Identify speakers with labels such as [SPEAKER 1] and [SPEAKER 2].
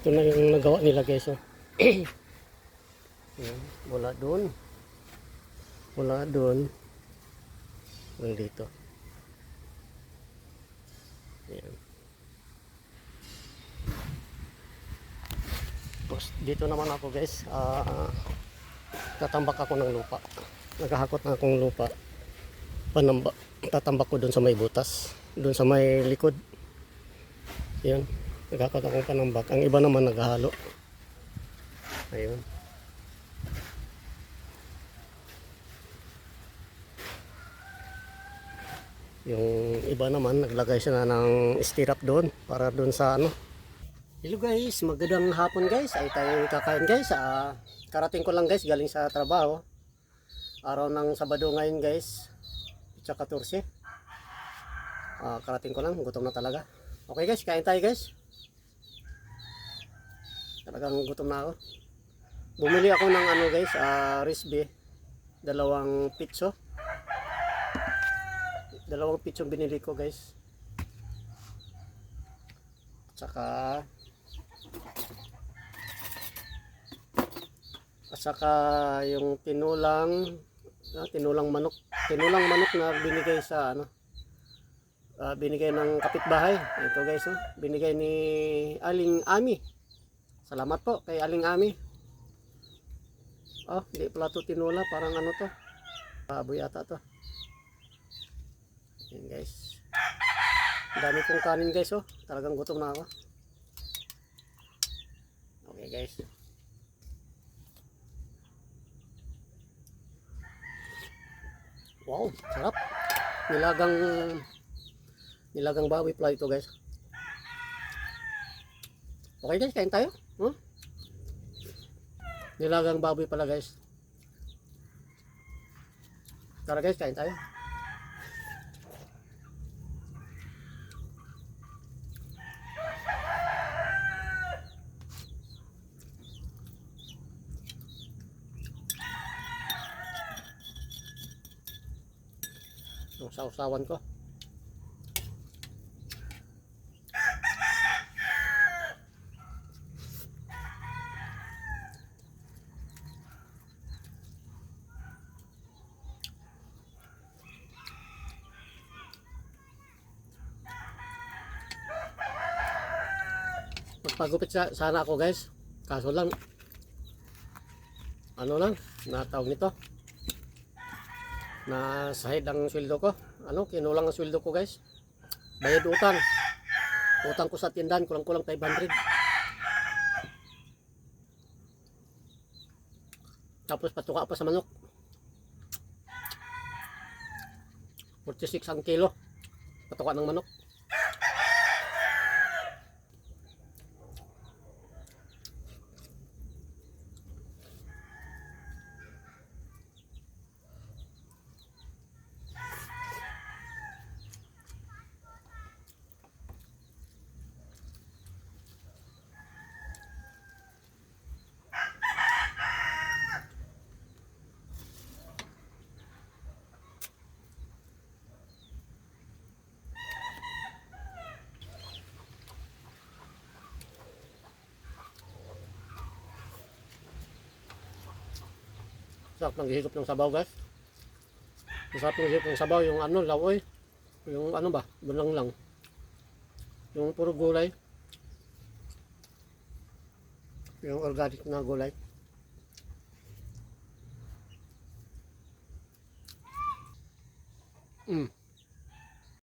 [SPEAKER 1] Ito na yung nagawa nila guys. Oh. Yan, mula doon. Mula doon. Hanggang dito. Yan. Tapos dito naman ako guys. Tatambak ako ng lupa. Naghahakot na akong lupa. Panamba. Tatambak ko doon sa may butas. Doon sa may likod. Yan. Naghahakot akong panambak. Ang iba naman naghahalo. Ayun. Yung iba naman naglagay siya na ng stirrup doon para doon sa ano. Hello guys, magandang hapon guys. Ay tayo kakain guys. Karating ko lang guys galing sa trabaho. Araw ng Sabado ngayon guys. Pitsa 14. Karating ko lang, gutom na talaga. Okay guys, kain tayo guys. Talagang gutom na ako. Bumili ako ng ano guys, risby. Dalawang pitso. Dalawang pitsong binili ko guys. At saka yung tinulang manok. Tinulang manok na binigay sa ano. Binigay ng kapitbahay. Ito guys, binigay ni Aling Ami. Salamat po kay Aling Ami. Hindi pala to tinula, parang ano to. Baboy ata to. Yan guys. Ang dami kong kanin guys, talagang gutom na ako. Okay guys. Wow, sarap. Nilagang baboy pala ito guys. Okay guys, kain tayo. Nilagang baboy pala guys. Tara guys, kain tayo. Yung sausawan ko. Magpagupit sana ako guys. Kaso lang ano lang, natawag nito. Na sahid ang sweldo ko. Kinulang ang sweldo ko guys. Bayad utang. Utang ko sa tindahan kulang-kulang 500. Tapos patuka pa sa manok. 46 ang kilo. Patuka ng manok. Sarap ng higop ng sabaw guys. Sarap ng higop ng sabaw, yung lawoy. Yung bulang lang. Yung puro gulay. Yung organic na gulay.